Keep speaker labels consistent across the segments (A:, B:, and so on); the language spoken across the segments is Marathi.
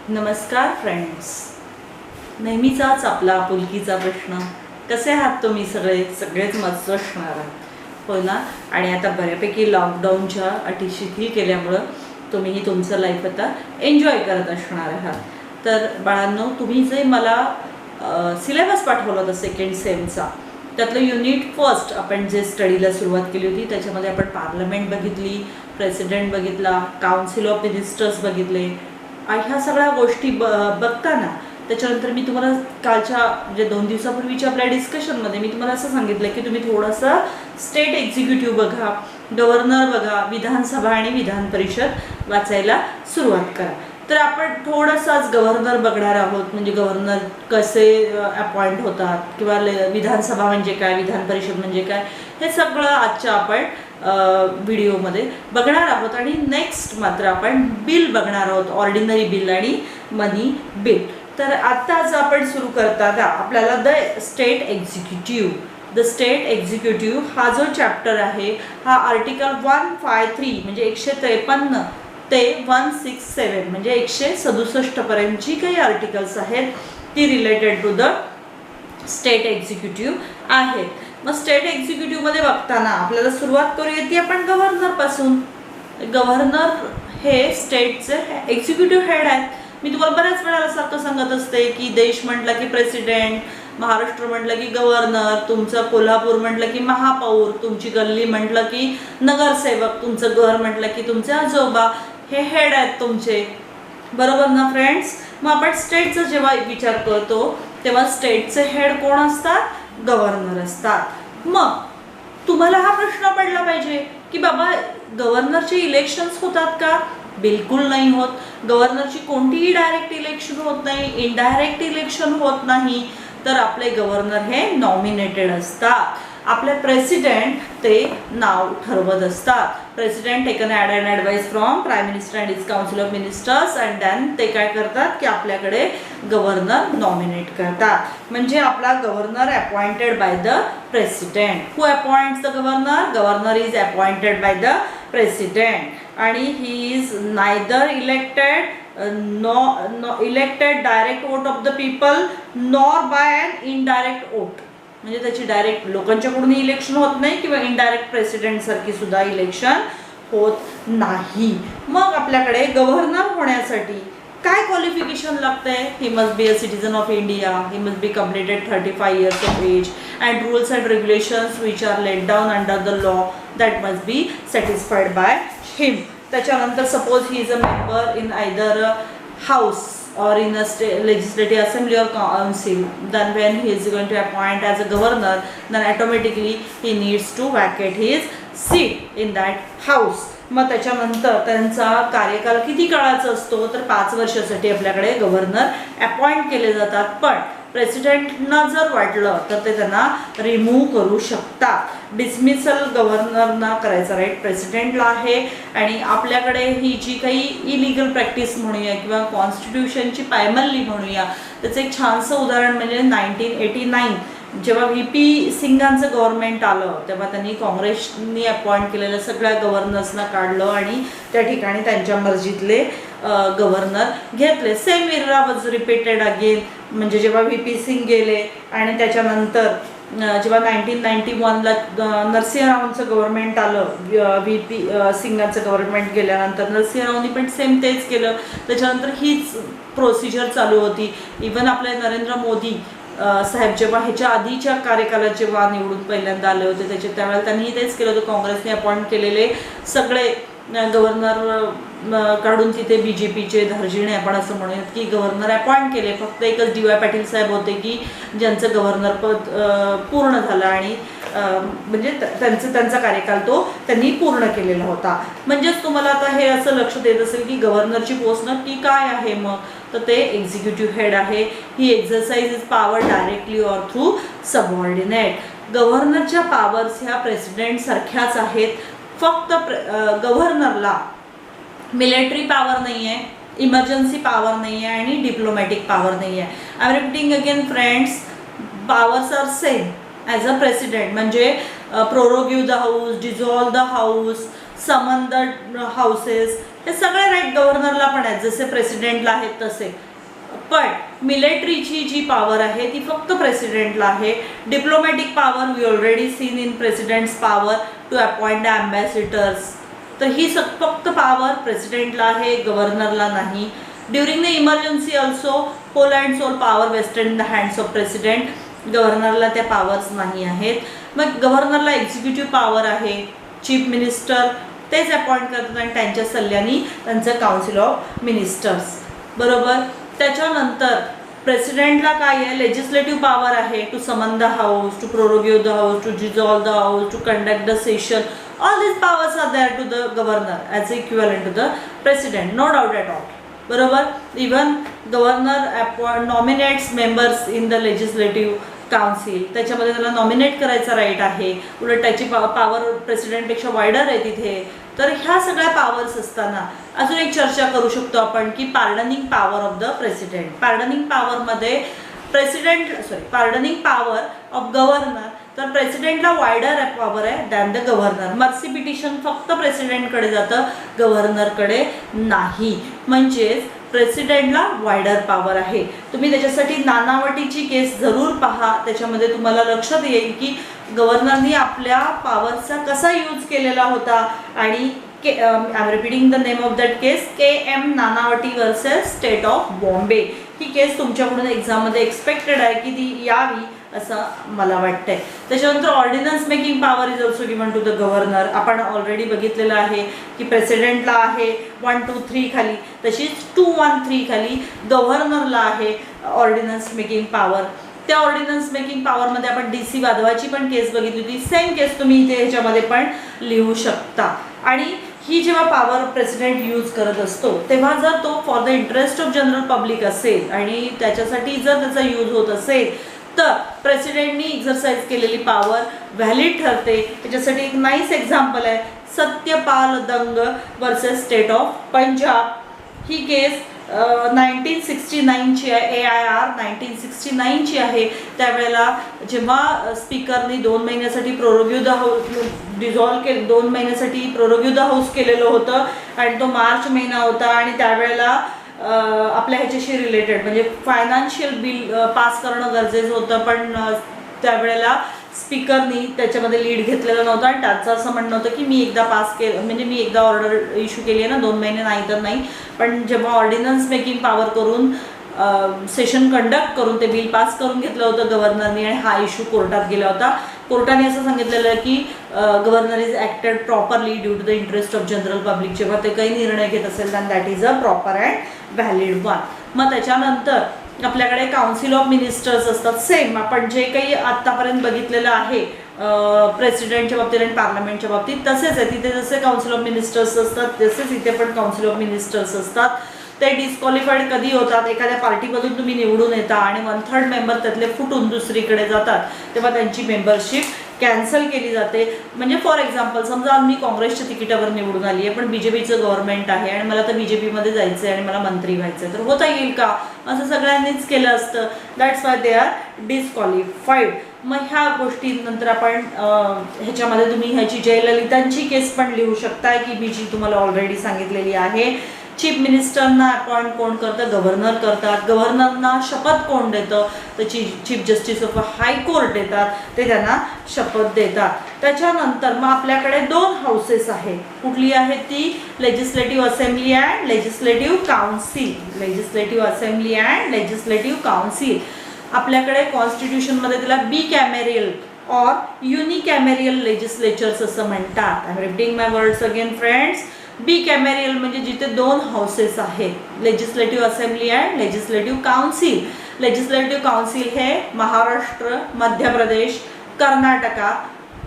A: नमस्कार फ्रेंड्स, नेहमीचाच आपला आपुलकीचा प्रश्न, कसे आहात तुम्ही सगळेच मस्त असणार आहात हो ना. आणि आता बऱ्यापैकी लॉकडाऊनच्या अटी शिथिल केल्यामुळं तुम्हीही तुमचं लाईफ आता एन्जॉय करत असणार आहात. तर बाळांनो, तुम्ही जे मला सिलेबस पाठवला होता सेकंड सेमचा, त्यातलं युनिट फर्स्ट आपण जे स्टडीला सुरुवात केली होती, त्याच्यामध्ये आपण पार्लमेंट बघितली, प्रेसिडेंट बघितला, काउन्सिल ऑफ मिनिस्टर्स बघितले. ह्या सगळ्या गोष्टी बघताना त्याच्यानंतर मी तुम्हाला कालच्या म्हणजे 2 दिवसापूर्वीच्या आपल्या डिस्कशनमध्ये मी तुम्हाला असं सांगितलं की तुम्ही थोडंसं स्टेट एक्झिक्युटिव्ह बघा, गव्हर्नर बघा, विधानसभा आणि विधान परिषद वाचायला सुरुवात करा. तर आपण थोडंसं आज गव्हर्नर बघणार आहोत, म्हणजे गव्हर्नर कसे अपॉइंट होतात किंवा विधानसभा म्हणजे काय, विधान परिषद म्हणजे काय, हे सगळं आजच्या आपण व्हिडिओमध्ये बघणार आहोत. आणि नेक्स्ट मात्र आपण बिल बघणार आहोत, ऑर्डिनरी बिल आणि मनी बिल. तर आत्ताच आपण सुरू करतात आपल्याला द स्टेट एक्झिक्युटिव्ह हा जो चॅप्टर आहे हा आर्टिकल 153 म्हणजे 153 ते 167 म्हणजे 167 पर्यंतची काही आर्टिकल्स आहेत ती related to the state executive आहेत. मग स्टेट एक्झिक्युटिव्हमध्ये बघताना आपल्याला सुरुवात करूया ती आपण गव्हर्नरपासून. गव्हर्नर हे स्टेटचे एक्झिक्युटिव्ह हेड आहेत. मी तुम्हाला बऱ्याच वेळा सारखं सांगत असते की देश म्हटलं की प्रेसिडेंट, महाराष्ट्र म्हटलं की गव्हर्नर, तुमचं कोल्हापूर म्हटलं की महापौर, तुमची गल्ली म्हटलं की नगरसेवक, तुमचं घर म्हटलं की तुमचे आजोबा, हे हेड आहेत तुमचे, बरोबर ना फ्रेंड्स. मग आपण स्टेटचा जेव्हा विचार करतो तेव्हा स्टेटचे हेड कोण असतात? गव्हर्नर असतात. मग तुम्हाला हा प्रश्न पडला पाहिजे की बाबा गव्हर्नरचे इलेक्शन्स होतात का? बिलकुल नाही होत. गव्हर्नरची कोणतीही डायरेक्ट इलेक्शन होत नाही, इनडायरेक्ट इलेक्शन होत नाही. तर आपले गव्हर्नर हे नॉमिनेटेड असतात. आपले प्रेसिडेंट ते नाव ठरवत असतात. President taken advice from prime minister and is council of ministers and then ते काय करतात की आपल्याकडे गव्हर्नर नॉमिनेट करतात. म्हणजे आपला governor appointed by the president. Who appoints the governor? Governor is appointed by the president आणि he is neither elected direct vote of the people nor by an indirect vote. म्हणजे त्याची डायरेक्ट लोकांच्याकडून इलेक्शन होत नाही किंवा इनडायरेक्ट प्रेसिडेंट सारखी सुद्धा इलेक्शन होत नाही. मग आपल्याकडे गव्हर्नर होण्यासाठी काय क्वालिफिकेशन लागतंय? He must be a citizen of India, he must be completed 35 years of age and rules and regulations which are laid down under the law that must be satisfied by him. त्याच्यानंतर suppose he is a member in either house or in a legislative assembly or council, then when he is going to appoint as a governor, then automatically he needs to vacate his seat in that house. मग त्याच्यानंतर त्यांचा कार्यकाल किती काळाचा असतो? तर 5 वर्षासाठी आपल्याकडे गव्हर्नर अपॉइंट केले जातात. पण प्रेसिडेंटना जर वाटलं तर ते त्यांना रिमूव्ह करू शकतात. डिसमिसल गव्हर्नरना करायचा राईट प्रेसिडेंटला आहे. आणि आपल्याकडे ही जी काही इलिगल प्रॅक्टिस म्हणूया किंवा कॉन्स्टिट्यूशनची पायमल्ली म्हणूया, त्याचं एक छानसं उदाहरण म्हणजे 1989 जेव्हा VP सिंगांचं गव्हर्नमेंट आलं तेव्हा त्यांनी काँग्रेसनी अपॉइंट केलेल्या सगळ्या गव्हर्नर्सना काढलं आणि त्या ठिकाणी त्यांच्या मर्जीतले गव्हर्नर घेतले. Same era was repeated again. म्हणजे जेव्हा VP सिंग गेले आणि त्याच्यानंतर जेव्हा 1991ला नरसिंहरावांचं गव्हर्नमेंट आलं, VP सिंगांचं गव्हर्नमेंट गेल्यानंतर नरसिंहरावांनी पण सेम तेच केलं. त्याच्यानंतर हीच प्रोसिजर चालू होती. इवन आपले नरेंद्र मोदी साहेब जेव्हा ह्याच्या आधीच्या कार्यकालात जेव्हा निवडून पहिल्यांदा आले होते त्यावेळेला त्यांनी तेच केलं होतं. काँग्रेसने अपॉइंट केलेले सगळे गव्हर्नर काढून तिथे BJPचे धार्जिणे आपण असं म्हणूयात की गव्हर्नर अपॉइंट केले. फक्त एकच DY पाटील साहेब होते की ज्यांचं गव्हर्नर पद पूर्ण झालं आणि म्हणजे त्यांचा कार्यकाल तो त्यांनी पूर्ण केलेला होता. म्हणजेच तुम्हाला आता हे असं लक्षात येत असेल की गव्हर्नरची पोस्ट नक्की काय आहे. मग तर ते एक्झिक्युटिव्ह हेड आहे. He exercise is power directly or through subordinate. गव्हर्नरच्या पॉवर्स ह्या प्रेसिडेंट सारख्याच आहेत. फक्त गव्हर्नरला मिलिटरी पॉवर नाही आहे, इमर्जन्सी पॉवर नाही आहे आणि डिप्लोमॅटिक पॉवर नाही आहे. I am repeating again friends, powers are same as a president. म्हणजे prorogue the house, dissolve the house, summon the houses, हे सगळे राईट गव्हर्नरला पण आहेत, जसे प्रेसिडेंटला आहेत तसे. पण मिलिटरीची जी पॉवर आहे ती फक्त प्रेसिडेंटला आहे. Diplomatic power we already seen in president's power to appoint the ambassadors. तर ही फक्त पॉवर प्रेसिडेंटला आहे, गव्हर्नरला नाही. During the emergency also whole and sole power vested in the hands of president. गव्हर्नरला त्या पॉवर्स नाही आहेत. मग गव्हर्नरला एक्झिक्युटिव्ह पॉवर आहे, चीफ मिनिस्टर तेच अपॉइंट करतात आणि त्यांच्या सल्ल्याने त्यांचं काउन्सिल ऑफ मिनिस्टर्स. बरोबर. त्याच्यानंतर प्रेसिडेंटला काय आहे, लेजिस्लेटिव्ह पॉवर आहे to summon the house, to prorogue the house, to dissolve the house, to conduct the session. All these powers are there to the governor as equivalent to the president, no doubt at all. बरोबर. Even governor nominates members in the legislative council, त्याच्यामध्ये त्याला नॉमिनेट करायचा राईट आहे. उलट त्याची पॉवर प्रेसिडेंटपेक्षा वायडर आहे तिथे. तर ह्या सगळ्या पॉवर्स असताना अजून एक चर्चा करू शकतो आपण की pardoning power of the president. Pardoning पॉवरमध्ये पार्डनिंग पॉवर ऑफ गव्हर्नर, तर प्रेसिडेंटला वायडर पॉवर आहे than the governor. Mercy petition फक्त प्रेसिडेंटकडे जातं, गव्हर्नरकडे नाही. म्हणजेच प्रेसिडेंटला वायडर पॉवर आहे. तुम्ही त्याच्यासाठी नानावटीची केस जरूर पहा, त्याच्यामध्ये तुम्हाला लक्षात येईल की गव्हर्नरनी आपल्या पॉवरचा कसा यूज केलेला होता. आणि I am repeating the name of that case, KM Nanavati versus state of Bombay. ही केस तुमच्याकडून एक्झाममध्ये एक्सपेक्टेड आहे की ती यावी असं मला वाटतंय. त्याच्यानंतर ordinance making power is also given to the governor. आपण ऑलरेडी बघितलेलं आहे की प्रेसिडेंटला आहे 1, 2, 3 खाली, तशीच 2, 1, 3 खाली गव्हर्नरला आहे ऑर्डिनन्स मेकिंग पॉवर. त्या ऑर्डिनन्स मेकिंग पॉवरमध्ये आपण DC वाधवाची पण केस बघितली होती. सेम केस तुम्ही इथे ह्याच्यामध्ये पण लिहू शकता. आणि ही जेव्हा पॉवर प्रेसिडेंट यूज करत असतो तेव्हा जर तो for the interest of general public असेल आणि त्याच्यासाठी जर त्याचा यूज होत असेल तर प्रेसिडेंटनी एक्झरसाइज केलेली पॉवर व्हॅलिड ठरते. त्याच्यासाठी एक नाईस एक्झाम्पल आहे सत्यपाल दंग वर्सेस स्टेट ऑफ पंजाब. ही केस 1969ची आहे, AIR 1969ची आहे. त्यावेळेला जेव्हा स्पीकरनी 2 महिन्यासाठी प्रोरोग्यू द हाऊस डिझॉल्व केलं, 2 महिन्यासाठी प्रोरोग्यू द हाऊस केलेलं होतं आणि तो मार्च महिना होता. आणि त्यावेळेला आपल्या ह्याच्याशी रिलेटेड म्हणजे फायनान्शियल बिल पास करणं गरजेचं होतं, पण त्यावेळेला स्पीकरनी त्याच्यामध्ये लीड घेतलेलं नव्हतं. आणि त्याचं असं म्हणणं होतं की मी एकदा पास केलं, म्हणजे मी एकदा ऑर्डर इश्यू केली आहे ना, 2 महिने नाही तर नाही. पण जेव्हा ऑर्डिनन्स मेकिंग पॉवर करून सेशन कंडक्ट करून ते बिल पास करून घेतलं होतं गव्हर्नरनी आणि हा इश्यू कोर्टात गेला होता. कोर्टाने असं सांगितलेलं आहे की governor is acted properly due to the interest of general public. जेव्हा ते काही निर्णय घेत असेल then that is a proper and valid one. मग त्याच्यानंतर आपल्याकडे काउन्सिल ऑफ मिनिस्टर्स असतात. सेम आपण जे काही आत्तापर्यंत बघितलेलं आहे प्रेसिडेंटच्या बाबतीत आणि पार्लमेंटच्या बाबतीत तसेच आहे. तिथे जसे काउन्सिल ऑफ मिनिस्टर्स असतात तसेच इथे पण काउन्सिल ऑफ मिनिस्टर्स असतात. ते डिस्क्वालिफाईड कधी होतात, एखाद्या पार्टीमधून तुम्ही निवडून येता आणि 1/3 मेंबर त्यातले फुटून दुसरीकडे जातात तेव्हा त्यांची मेंबरशिप कॅन्सल केली जाते. म्हणजे फॉर एक्झाम्पल समजा मी काँग्रेसच्या तिकिटावर निवडून आली आहे पण BJPचं गव्हर्नमेंट आहे आणि मला तर BJPमध्ये जायचं आहे आणि मला मंत्री व्हायचं आहे, तर होता येईल का? असं सगळ्यांनीच केलं असतं. That's why they are disqualified. मग ह्या गोष्टींनंतर आपण ह्याच्यामध्ये तुम्ही ह्याची जयललितांची केस पण लिहू शकता की मी जी तुम्हाला ऑलरेडी सांगितलेली आहे. चीफ मिनिस्टरना अपॉइंट कोण करतं? गव्हर्नर करतात. गव्हर्नरना शपथ कोण देतं? तर चीफ जस्टिस ऑफ हायकोर्ट देतात, ते त्यांना शपथ देतात. त्याच्यानंतर मग आपल्याकडे 2 हाऊसेस आहेत. कुठली आहेत ती? Legislative assembly and legislative council. Legislative assembly and legislative council. आपल्याकडे कॉन्स्टिट्यूशनमध्ये त्याला बिकॅमेरियल ऑर युनिकॅमेरियल लेजिस्लेचर्स असं म्हणतात. I am repeating my words again friends. Bicameral म्हणजे जिथे 2 हाऊसेस आहेत, legislative assembly and legislative council. Legislative council हे महाराष्ट्र, मध्य प्रदेश, कर्नाटका,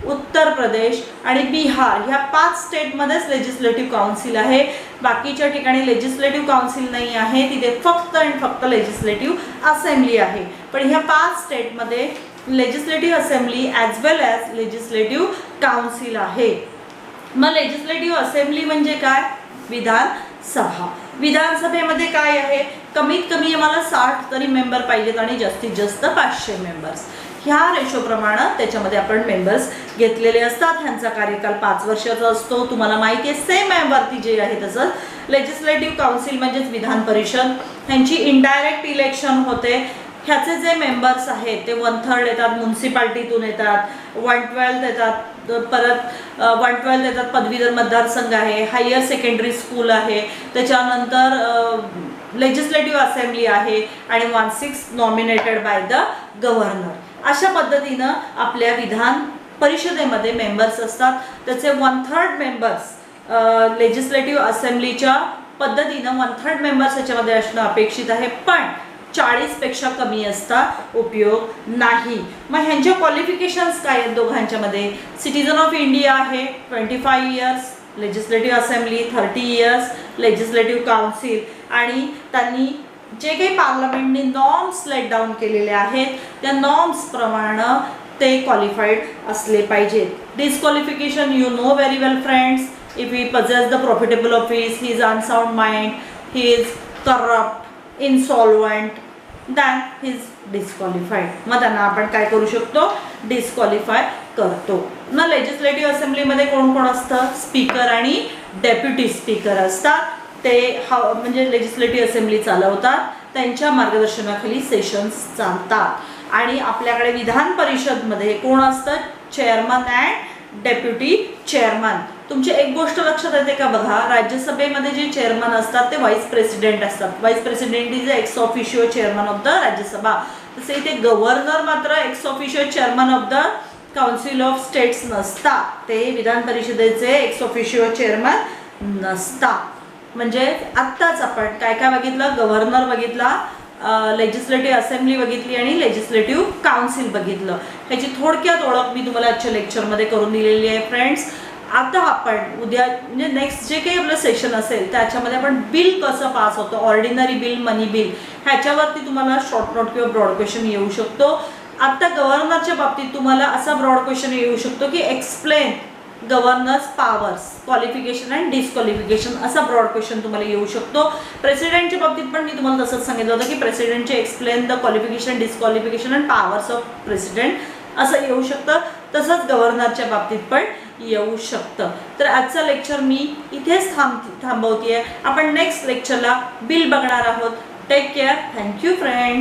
A: उत्तर प्रदेश आणि बिहार ह्या 5 स्टेटमध्येच लेजिस्लेटिव्ह काउन्सिल आहे. बाकीच्या ठिकाणी लेजिस्लेटिव्ह काउन्सिल नाही आहे, तिथे फक्त आणि फक्त लेजिस्लेटिव्ह असेंब्ली आहे. पण ह्या 5 स्टेटमध्ये लेजिस्लेटिव्ह असेंब्ली ॲज वेल ॲज लेजिस्लेटिव्ह काउन्सिल आहे. मग लेजिस्लेटिव्ह असेंब्ली म्हणजे काय? विधानसभा. विधानसभेमध्ये काय आहे? कमीत कमी आम्हाला 60 तरी मेंबर पाहिजेत आणि जास्तीत जास्त 500 मेंबर्स. ह्या रेशोप्रमाणे त्याच्यामध्ये आपण मेंबर्स घेतलेले असतात. ह्यांचा कार्यकाल 5 वर्षाचा असतो. तुम्हाला माहिती आहे सेम आहे वरती जे आहे तसंच. लेजिस्लेटिव्ह काउन्सिल म्हणजेच विधान परिषद, ह्यांची इनडायरेक्ट इलेक्शन होते. ह्याचे जे मेंबर्स आहेत ते 1/3 येतात म्युन्सिपाल्टीतून येतात, 1/12 येतात, परत 1/12 येतात पदवीधर मतदारसंघ आहे, हायर सेकंडरी स्कूल आहे, त्याच्यानंतर लेजिस्लेटिव्ह असेंब्ली आहे आणि 1/6 नॉमिनेटेड बाय द गव्हर्नर. अशा पद्धतीनं आपल्या विधान परिषदेमध्ये मेंबर्स असतात. त्याचे 1/3 मेंबर्स लेजिस्लेटिव्ह असेंब्लीच्या पद्धतीनं 1/3 मेंबर्स याच्यामध्ये असणं अपेक्षित आहे, पण 40 पेक्षा कमी असता उपयोग नाही. मग ह्यांच्या क्वालिफिकेशन्स काय आहेत दोघांच्यामध्ये? सिटीजन ऑफ इंडिया आहे 25 years, legislative assembly 30 years, legislative council, आणि त्यांनी जे काही पार्लमेंटने नॉर्म्स लेट डाऊन केलेले आहेत त्या नॉर्म्स प्रमाणे ते क्वालिफाईड असले पाहिजेत. Disqualification you know very well friends. If he possess the profitable office, he is unsound mind, he is corrupt, insolvent, then he is disqualified. मग त्यांना आपण काय करू शकतो? डिस्क्वालिफाय करतो. ना लेजिस्लेटिव्ह असेंब्लीमध्ये कोण कोण असतं? स्पीकर आणि डेप्युटी स्पीकर असतात. ते म्हणजे लेजिस्लेटिव्ह असेंब्ली चालवतात, त्यांच्या मार्गदर्शनाखाली सेशन्स चालतात. आणि आपल्याकडे विधान परिषदमध्ये कोण असतं? Chairman and deputy chairman. तुमची एक गोष्ट लक्षात येते का बघा, राज्यसभेमध्ये जे चेअरमन असतात ते व्हाईस प्रेसिडेंट असतात. Vice president is ex officio chairman of the Rajya Sabha. तसे इथे गव्हर्नर मात्र ex officio chairman of the council of states नसतात. ते विधान परिषदेचे एक्स ऑफिशियो चेअरमन नसतात. म्हणजे आत्ताच आपण काय काय बघितलं? गव्हर्नर बघितला, लेजिस्लेटिव्ह असेंब्ली बघितली आणि लेजिस्लेटिव्ह काउन्सिल बघितलं. ह्याची थोडक्यात ओळख मी तुम्हाला आजच्या लेक्चरमध्ये करून दिलेली आहे फ्रेंड्स. आता आपण उद्या म्हणजे नेक्स्ट जे काही आपलं सेशन असेल त्याच्यामध्ये आपण बिल कसं पास होतं, ऑर्डिनरी बिल, मनी बिल, ह्याच्यावरती तुम्हाला शॉर्ट नोट किंवा ब्रॉड क्वेश्चन येऊ शकतो. आता गव्हर्नरच्या बाबतीत तुम्हाला असा ब्रॉड क्वेश्चन येऊ शकतो की explain governor's powers, qualification and disqualification, असा ब्रॉड क्वेश्चन तुम्हाला येऊ शकतो. प्रेसिडेंटच्या बाबतीत पण मी तुम्हाला तसंच सांगितलं होतं की प्रेसिडेंटचे explain the qualification, disqualification and powers of president असं येऊ शकतं. तसंच गव्हर्नरच्या बाबतीत पण येऊ शकतं. तर आजचं लेक्चर मी इथेच थांबवते आहे. आपण नेक्स्ट लेक्चरला बिल बघणार आहोत. Take care. Thank you friend.